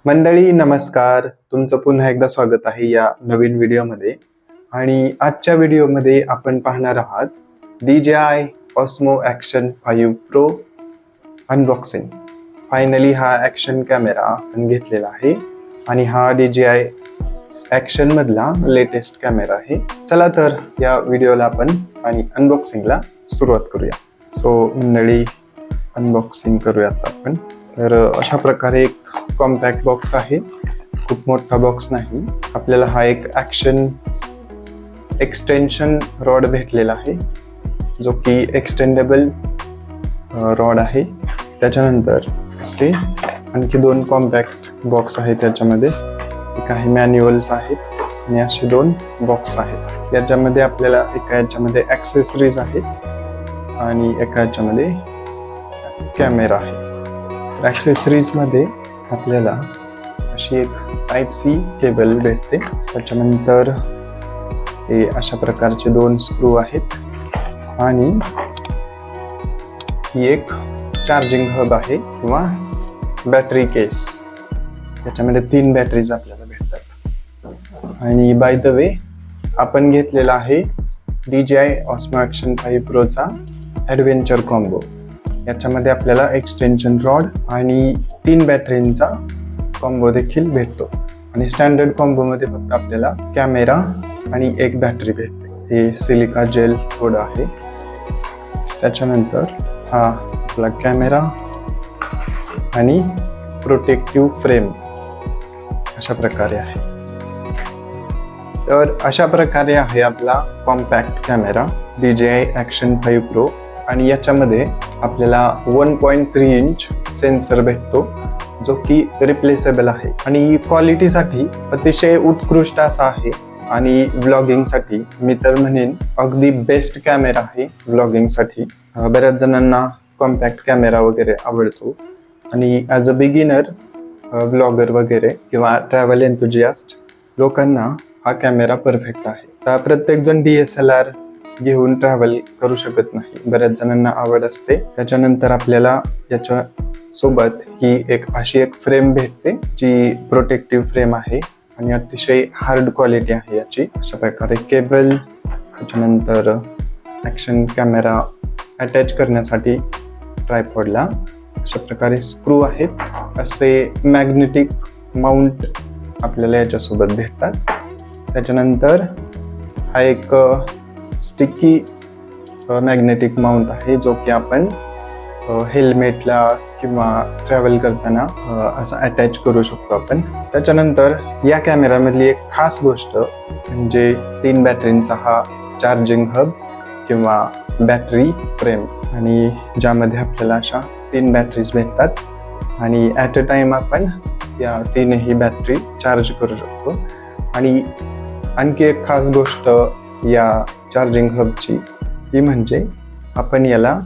मंडळी नमस्कार, तुमचं पुन्हा एकदा स्वागत आहे या नवीन व्हिडिओमध्ये. आणि आजच्या व्हिडिओमध्ये आपण पाहणार आहात DJI Osmo Action 5 Pro unboxing. Finally हा ॲक्शन कॅमेरा आपण घेतलेला आहे आणि हा DJI ॲक्शन मधला लेटेस्ट कॅमेरा आहे. चला तर या व्हिडिओला आपण आणि अनबॉक्सिंगला सुरुवात करूया. सो मंडळी अनबॉक्सिंग करूयात आपण. तर अशा प्रकारे एक कॉम्पॅक्ट बॉक्स आहे, खूप मोठा बॉक्स नाही. आपल्याला हा एक ॲक्शन एक्सटेन्शन रॉड भेटलेला आहे, जो की एक्सटेंडेबल रॉड आहे. त्याच्यानंतर असे आणखी दोन कॉम्पॅक्ट बॉक्स आहेत. त्याच्यामध्ये काही मॅन्युअल्स आहेत आणि असे दोन बॉक्स आहेत. याच्यामध्ये आपल्याला एका याच्यामध्ये ॲक्सेसरीज आहेत आणि एका याच्यामध्ये कॅमेरा आहे. ॲक्सेसरीज मध्ये आपल्याला अशी एक Type-C केबल भेटते. त्याच्यानंतर हे अशा प्रकारचे दोन स्क्रू आहेत आणि ही एक चार्जिंग हब आहे किंवा बॅटरी केस. त्याच्यामध्ये 3 बॅटरीज आपल्याला भेटतात. आणि बाय द वे आपण घेतलेला आहे DJI Osmo Action 5 Pro चा ॲडव्हेंचर कॉम्बो. याच्यामध्ये आपल्याला एक्सटेन्शन रॉड आणि 3 बॅटरींचा कॉम्बो देखील भेटतो. आणि स्टँडर्ड कॉम्बो मध्ये फक्त आपल्याला कॅमेरा आणि एक बॅटरी भेटते. हे सिलिका जेल थोडं आहे. त्याच्यानंतर हा आपला कॅमेरा आणि प्रोटेक्टिव्ह फ्रेम अशा प्रकारे आहे. तर अशा प्रकारे आहे आपला compact camera DJI Action 5 Pro. आणि याच्यामध्ये आपल्याला 1.3 इंच सेन्सर भेटतो, जो की रिप्लेसेबल आहे आणि क्वालिटीसाठी अतिशय उत्कृष्ट असा आहे. आणि व्लॉगिंगसाठी मी तर म्हणेन अगदी बेस्ट कॅमेरा आहे व्लॉगिंगसाठी. बऱ्याच जणांना कॉम्पॅक्ट कॅमेरा वगैरे आवडतो आणि ॲज अ बिगिनर व्लॉगर वगैरे किंवा ट्रॅव्हल एन्थुजियास्ट लोकांना हा कॅमेरा परफेक्ट आहे. तर प्रत्येक जण DSLR घेऊन ट्रॅव्हल करू शकत नाही, बऱ्याच जणांना आवड असते. त्याच्यानंतर आपल्याला याच्या सोबत ही एक अशी एक फ्रेम भेटते, जी प्रोटेक्टिव्ह फ्रेम आहे आणि अतिशय हार्ड क्वालिटी आहे याची. अशा प्रकारे केबल, त्याच्यानंतर ॲक्शन कॅमेरा अटॅच करण्यासाठी ट्रायपॉडला अशा प्रकारे स्क्रू आहेत. असे मॅग्नेटिक माउंट आपल्याला याच्यासोबत भेटतात. त्याच्यानंतर हा एक स्टिकी मॅग्नेटिक माउंट आहे, जो की आपण हेल्मेटला किंवा ट्रॅव्हल करताना असा अटॅच करू शकतो आपण. त्याच्यानंतर या कॅमेरामधली एक खास गोष्ट म्हणजे 3 बॅटरींचा हा चार्जिंग हब किंवा बॅटरी फ्रेम, आणि ज्यामध्ये आपल्याला अशा 3 बॅटरीज भेटतात आणि ॲट अ टाइम आपण या 3ही बॅटरी चार्ज करू शकतो. आणि आणखी एक खास गोष्ट या चार्जिंग हबची, ती म्हणजे आपण याला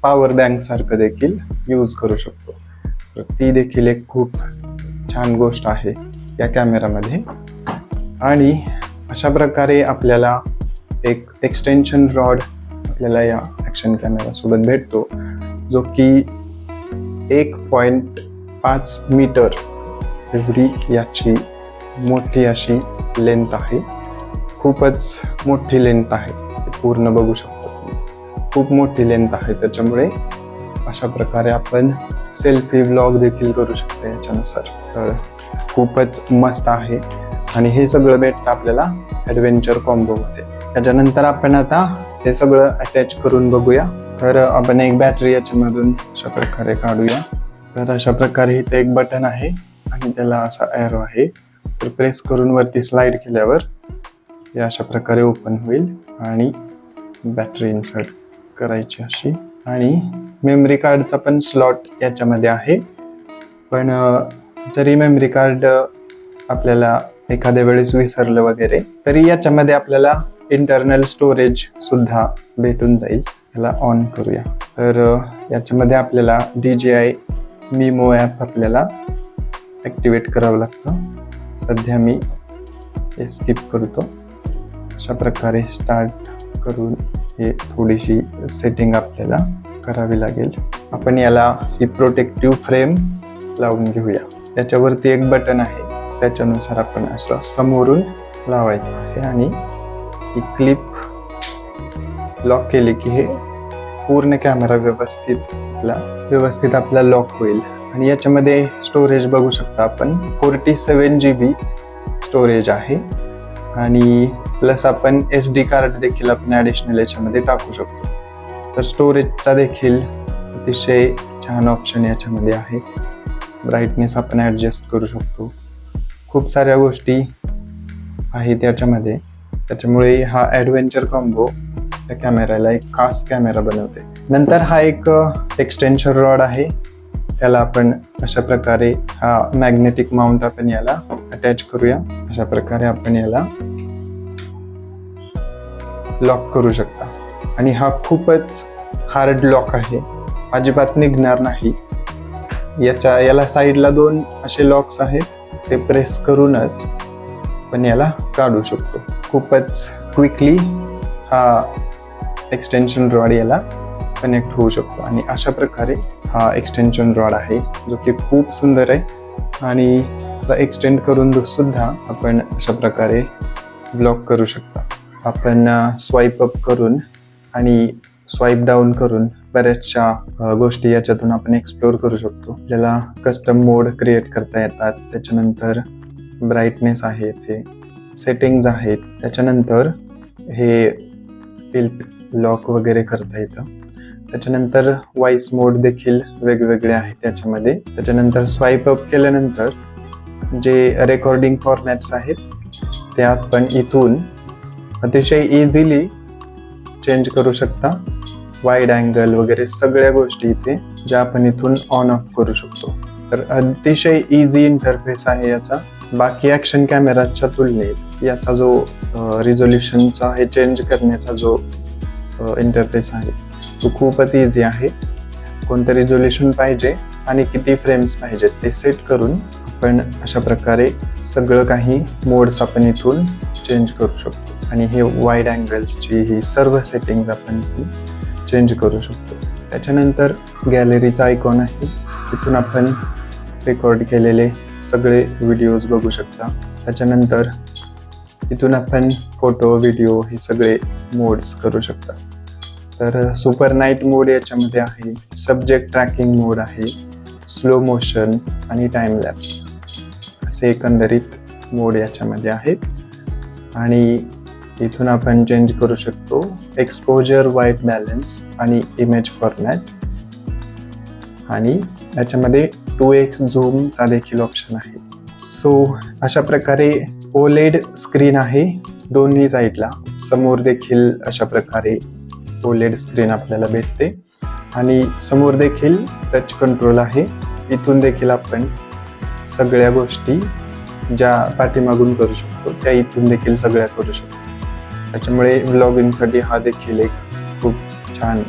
पॉवर बँक सारखं देखील यूज करू शकतो. तर ती देखील एक खूप छान गोष्ट आहे या कॅमेरामध्ये. आणि अशा प्रकारे आपल्याला एक एक्सटेन्शन रॉड आपल्याला या ॲक्शन कॅमेरासोबत भेटतो, जो की 1.5 मीटर एवढी याची मोठी अशी लेंथ आहे. खूपच मोठी लेंथ आहे, पूर्ण बघू शकतो तुम्ही. खूप मोठी लेंथ आहे, त्याच्यामुळे अशा प्रकारे आपण सेल्फी व्लॉग देखील करू शकतो याच्यानुसार. तर खूपच मस्त आहे आणि हे सगळं भेटतं आपल्याला ॲडव्हेंचर कॉम्बोमध्ये. त्याच्यानंतर आपण आता हे सगळं अटॅच करून बघूया तर आपण एक बॅटरी याच्यामधून अशा प्रकारे काढूया. तर अशा प्रकारे इथे एक बटन आहे आणि त्याला असा एरो आहे. तर प्रेस करून वरती स्लाइड केल्यावर हे अशा प्रकारे ओपन होईल आणि बॅटरी इन्सर्ट करायची अशी. आणि मेमरी कार्डचा पण स्लॉट याच्यामध्ये आहे. पण जरी मेमरी कार्ड आपल्याला एखाद्या वेळेस विसरलं वगैरे तरी याच्यामध्ये आपल्याला इंटरनल स्टोरेज सुद्धा भेटून जाईल. याला ऑन करूया. तर याच्यामध्ये आपल्याला DJI मिमो ॲप आपल्याला ॲक्टिवेट करावं लागतं. सध्या मी हे स्किप करतो. अशा प्रकारे स्टार्ट करून हे थोडीशी सेटिंग आपल्याला करावी लागेल. आपण याला ही प्रोटेक्टिव्ह फ्रेम लावून घेऊया. याच्यावरती एक बटन आहे, त्याच्यानुसार आपण असं समोरून लावायचं आहे आणि ही क्लिप लॉक केली की हे पूर्ण कॅमेरा व्यवस्थित आपला लॉक होईल. आणि याच्यामध्ये स्टोरेज बघू शकता आपण 47 GB स्टोरेज आहे. आणि प्लस आपण SD कार्ड देखील आपण ॲडिशनल याच्यामध्ये टाकू शकतो. तर स्टोरेजचा देखील अतिशय छान ऑप्शन याच्यामध्ये आहे. ब्राईटनेस आपण ॲडजस्ट करू शकतो. खूप साऱ्या गोष्टी आहेत याच्यामध्ये. त्याच्यामुळे हा ॲडव्हेंचर कॉम्बो त्या कॅमेऱ्याला एक खास कॅमेरा बनवते. नंतर हा एक एक्सटेन्शन रॉड आहे. त्याला आपण अशा प्रकारे हा मॅग्नेटिक माउंट आपण याला अटॅच करूया. अशा प्रकारे आपण याला लॉक करू शकता. आणि हा खूपच हार्ड लॉक आहे, अजिबात निघणार नाही. याला साईडला 2 असे लॉक्स आहेत, ते प्रेस करूनच पण याला काढू शकतो. खूपच क्विकली हा एक्सटेन्शन रॉड याला कनेक्ट होऊ शकतो. आणि अशा प्रकारे हा एक्सटेन्शन रॉड आहे जो की खूप सुंदर आहे. आणि असा एक्सटेंड करून सुद्धा आपण अशा प्रकारे ब्लॉक करू शकता. आपण स्वाईप अप करून आणि स्वाईप डाऊन करून बऱ्याचशा गोष्टी याच्यातून आपण एक्सप्लोर करू शकतो. आपल्याला कस्टम मोड क्रिएट करता येतात. त्याच्यानंतर ब्राईटनेस आहे, ते सेटिंग्ज आहेत. त्याच्यानंतर हे टिल्ट लॉक वगैरे करता येतं. त्याच्यानंतर व्हॉइस मोड देखील वेगवेगळे आहेत त्याच्यामध्ये. त्याच्यानंतर स्वाईप अप केल्यानंतर जे रेकॉर्डिंग फॉर्मॅट्स आहेत ते आपण इथून अतिशय इझिली चेंज करू शकता. वाईड अँगल वगैरे सगळ्या गोष्टी इथे ज्या आपण इथून ऑन ऑफ करू शकतो. तर अतिशय इझी इंटरफेस आहे याचा. बाकी ॲक्शन कॅमेराच्या तुलनेत याचा जो रिझोल्युशनचा हे चेंज करण्याचा जो इंटरफेस आहे तो खूपच इझी आहे. कोणतं रिझोल्युशन पाहिजे आणि किती फ्रेम्स पाहिजेत ते सेट करून आपण अशा प्रकारे सगळं काही मोड्स आपण इथून चेंज करू शकतो. आणि हे वाईड अँगल्सची ही सर्व सेटिंग्ज आपण चेंज करू शकतो. त्याच्यानंतर गॅलरीचा आयकॉन आहे, तिथून आपण रेकॉर्ड केलेले सगळे व्हिडिओज बघू शकता. त्याच्यानंतर इथून आपण फोटो व्हिडिओ हे सगळे मोड्स करू शकता. तर सुपर नाईट मोड याच्यामध्ये आहे, सब्जेक्ट ट्रॅकिंग मोड आहे, स्लो मोशन आणि टाइम लॅप्स असे एकंदरीत मोड याच्यामध्ये आहेत. आणि इथून आपण चेंज करू शकतो एक्सपोजर, व्हाईट बॅलन्स आणि इमेज फॉर्मॅट. आणि याच्यामध्ये 2x झूमचा देखील ऑप्शन आहे. सो अशा प्रकारे OLED स्क्रीन आहे दोन्ही साईडला. समोर देखील अशा प्रकारे OLED स्क्रीन आपल्याला भेटते आणि समोर देखील टच कंट्रोल आहे. इथून देखील आपण सगळ्या गोष्टी ज्या पाठीमागून करू शकतो त्या इथून देखील सगळ्या करू शकतो. त्याच्यामुळे व्लॉगिंगसाठी हा देखील एक खूप छान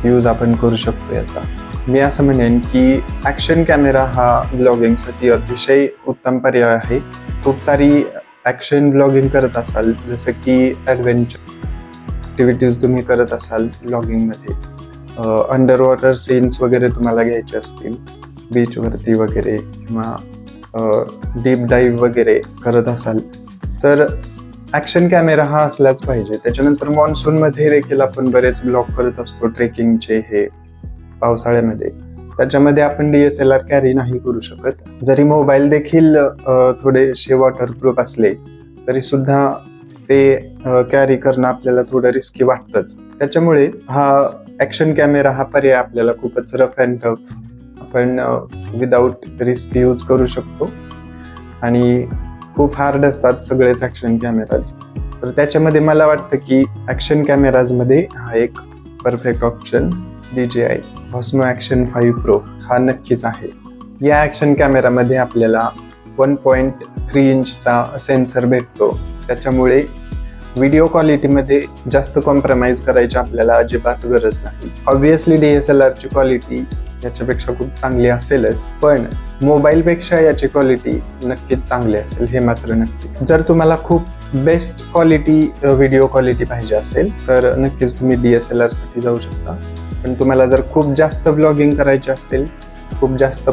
यूज आपण करू शकतो याचा. मी असं म्हणेन की ॲक्शन कॅमेरा हा व्लॉगिंगसाठी अतिशय उत्तम पर्याय आहे. खूप सारी ॲक्शन व्लॉगिंग करत असाल, जसं की ॲडव्हेंचर ॲक्टिव्हिटीज तुम्ही करत असाल व्लॉगिंगमध्ये, अंडर वॉटर सीन्स वगैरे तुम्हाला घ्यायचे असतील बीचवरती वगैरे, किंवा डीप डाईव्ह वगैरे करत असाल तर ॲक्शन कॅमेरा हा असलाच पाहिजे. त्याच्यानंतर मॉन्सूनमध्ये देखील आपण बरेच ब्लॉग करत असतो ट्रेकिंगचे हे पावसाळ्यामध्ये. त्याच्यामध्ये आपण DSLR कॅरी नाही करू शकत. जरी मोबाईल देखील थोडेसे वॉटरप्रूफ असले तरी सुद्धा ते कॅरी करणं आपल्याला थोडं रिस्की वाटतंच. त्याच्यामुळे हा ॲक्शन कॅमेरा हा पर्याय आपल्याला खूपच रफ अँड टफ आपण विदाऊट रिस्क यूज करू शकतो आणि खूप हार्ड असतात सगळेच ॲक्शन कॅमेराज. तर त्याच्यामध्ये मला वाटतं की ॲक्शन कॅमेराजमध्ये हा एक perfect option DJI Osmo Action 5 Pro हा नक्कीच आहे. या ॲक्शन कॅमेरामध्ये आपल्याला 1.3 इंचचा सेन्सर भेटतो. त्याच्यामुळे व्हिडिओ क्वालिटीमध्ये जास्त कॉम्प्रोमाइज करायची आपल्याला अजिबात गरज नाही. ऑब्विसली DSLRची क्वालिटी याच्यापेक्षा खूप चांगली असेलच, पण मोबाईलपेक्षा याची क्वालिटी नक्कीच चांगली असेल हे मात्र नक्की. जर तुम्हाला खूप बेस्ट क्वालिटी व्हिडिओ क्वालिटी पाहिजे असेल तर नक्कीच तुम्ही DSLR साठी जाऊ शकता. पण तुम्हाला जर खूप जास्त व्लॉगिंग करायचे असेल, खूप जास्त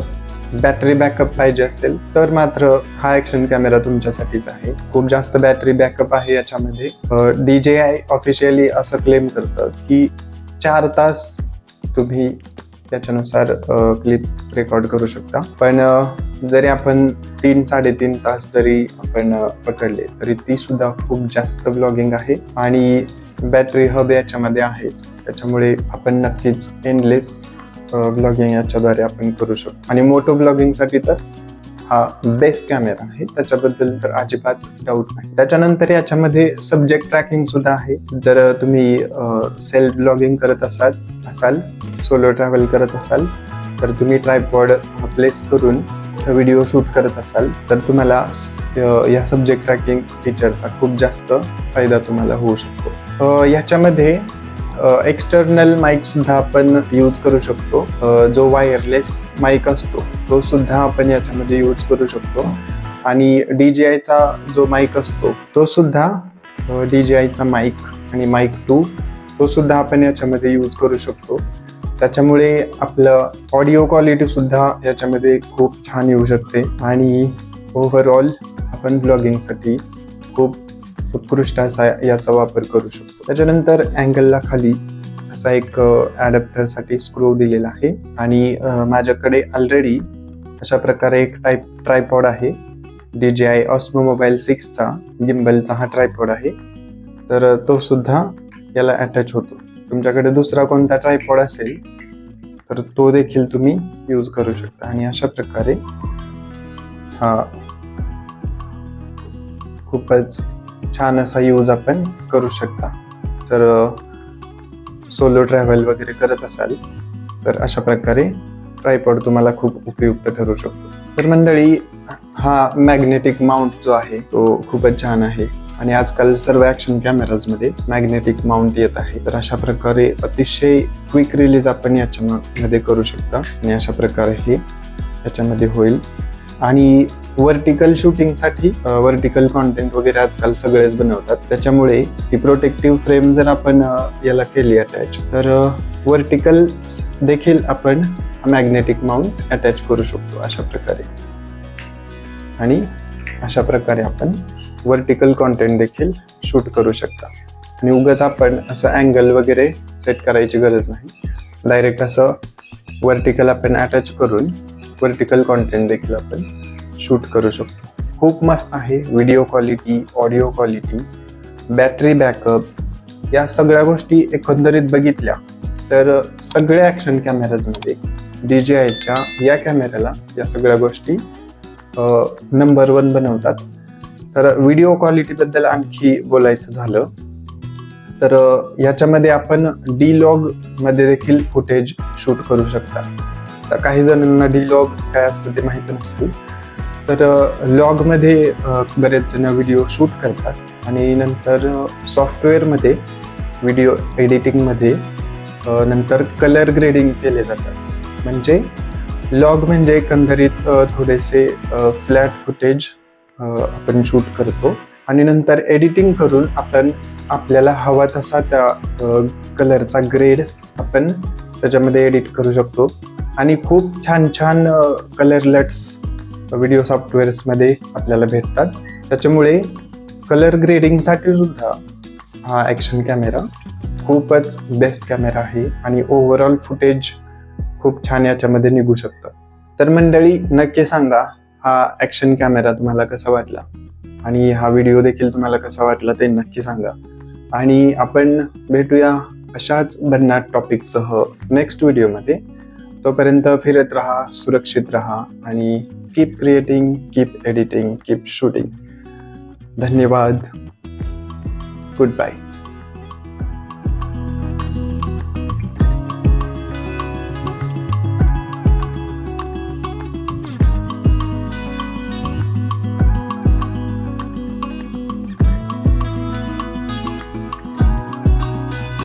बॅटरी बॅकअप पाहिजे असेल तर मात्र हा ॲक्शन कॅमेरा तुमच्यासाठीच आहे. खूप जास्त बॅटरी बॅकअप आहे याच्यामध्ये. DJI ऑफिशियली असं क्लेम करतं की 4 तास तुम्ही त्याच्यानुसार क्लिप रेकॉर्ड करू शकता. पण जरी आपण 3-3.5 तास जरी आपण पकडले तरी ती सुद्धा खूप जास्त व्लॉगिंग आहे आणि बॅटरी हब याच्यामध्ये आहेच. त्याच्यामुळे आपण नक्कीच एंडलेस व्लॉगिंग याच्याद्वारे आपण करू शकतो आणि मोटो व्लॉगिंगसाठी तर हा बेस्ट कॅमेरा आहे, त्याच्याबद्दल तर अजिबात डाऊट नाही. त्याच्यानंतर याच्यामध्ये सब्जेक्ट ट्रॅकिंग सुद्धा आहे. जर तुम्ही सेल्फ ब्लॉगिंग करत असाल, सोलो ट्रॅव्हल करत असाल तर तुम्ही ट्रायपॉड प्लेस करून व्हिडिओ शूट करत असाल तर तुम्हाला या सब्जेक्ट ट्रॅकिंग फीचरचा खूप जास्त फायदा तुम्हाला होऊ शकतो. याच्यामध्ये एक्सटर्नल माईक सुद्धा आपण यूज करू शकतो. जो वायरलेस माईक असतो तो सुद्धा आपण याच्यामध्ये यूज करू शकतो आणि DJIचा जो माईक असतो तो सुद्धा DJIचा माईक आणि माईक 2 तो सुद्धा आपण याच्यामध्ये यूज करू शकतो. त्याच्यामुळे आपलं ऑडिओ क्वालिटी सुद्धा याच्यामध्ये खूप छान येऊ शकते आणि ओव्हरऑल आपण ब्लॉगिंगसाठी खूप उत्कृष्ट असा याचा वापर करू शकतो. त्याच्यानंतर अँगलला खाली असा एक ॲडॅप्टरसाठी स्क्रू दिलेला आहे आणि माझ्याकडे ऑलरेडी अशा प्रकारे एक ट्रायपॉड आहे. DJI Osmo Mobile 6चा गिम्बलचा हा ट्रायपॉड आहे, तर तो सुद्धा याला अटॅच होतो. तुमच्याकडे दुसरा कोणता ट्रायपॉड असेल तर तो देखील तुम्ही यूज करू शकता आणि अशा प्रकारे हा खूपच छान असा यूज आपण करू शकता. जर सोलो ट्रॅव्हल वगैरे करत असाल तर अशा प्रकारे ट्रायपॉड तुम्हाला खूप उपयुक्त ठरू शकतो. तर मंडळी, हा मॅग्नेटिक माउंट जो आहे तो खूपच छान आहे आणि आजकाल सर्व ॲक्शन कॅमेराजमध्ये मॅग्नेटिक माउंट येत आहे. तर अशा प्रकारे अतिशय क्विक रिलीज आपण याच्यामध्ये करू शकता आणि अशा प्रकारे हे याच्यामध्ये होईल. आणि व्हर्टिकल शूटिंगसाठी व्हर्टिकल कॉन्टेंट वगैरे आजकाल सगळेच बनवतात, त्याच्यामुळे ही प्रोटेक्टिव्ह फ्रेम जर आपण याला केली अटॅच तर व्हर्टिकल देखील आपण मॅग्नेटिक माउंट अटॅच करू शकतो अशा प्रकारे आणि अशा प्रकारे आपण व्हर्टिकल कॉन्टेंट देखील शूट करू शकता. आणि उगाच आपण असं अँगल वगैरे सेट करायची गरज नाही, डायरेक्ट असं व्हर्टिकल आपण अटॅच करून व्हर्टिकल कॉन्टेंट देखील आपण शूट करू शकतो. खूप मस्त आहे. Video quality, audio quality, battery backup या सगळ्या गोष्टी एकंदरीत बघितल्या तर सगळ्या ॲक्शन कॅमेराजमध्ये DJIच्या या कॅमेऱ्याला या सगळ्या गोष्टी नंबर 1 बनवतात. तर व्हिडिओ क्वालिटीबद्दल आणखी बोलायचं झालं तर याच्यामध्ये आपण D-Log मध्ये देखील फुटेज शूट करू शकता. तर काही जणांना D-Log काय असतं ते माहिती नसेल, तर लॉगमध्ये बरेच जण व्हिडिओ शूट करतात आणि नंतर सॉफ्टवेअरमध्ये व्हिडिओ एडिटिंगमध्ये नंतर कलर ग्रेडिंग केले जातात. म्हणजे लॉग म्हणजे एकंदरीत थोडेसे फ्लॅट फुटेज आपण शूट करतो आणि नंतर एडिटिंग करून आपण आपल्याला हवा तसा त्या कलरचा ग्रेड आपण त्याच्यामध्ये एडिट करू शकतो आणि खूप छान छान कलरलेट्स व्हिडिओ सॉफ्टवेअर्समध्ये आपल्याला भेटतात. त्याच्यामुळे कलर ग्रेडिंगसाठी सुद्धा हा ॲक्शन कॅमेरा खूपच बेस्ट कॅमेरा आहे आणि ओव्हरऑल फुटेज खूप छान याच्यामध्ये निघू शकतं. तर मंडळी, नक्की सांगा हा ॲक्शन कॅमेरा तुम्हाला कसा वाटला आणि हा व्हिडिओ देखील तुम्हाला कसा वाटला ते नक्की सांगा. आणि आपण भेटूया अशाच भन्नाट टॉपिकसह नेक्स्ट व्हिडिओमध्ये. तोपर्यंत फिरत राहा, सुरक्षित राहा आणि keep creating, keep editing, keep shooting. धन्यवाद. Good bye.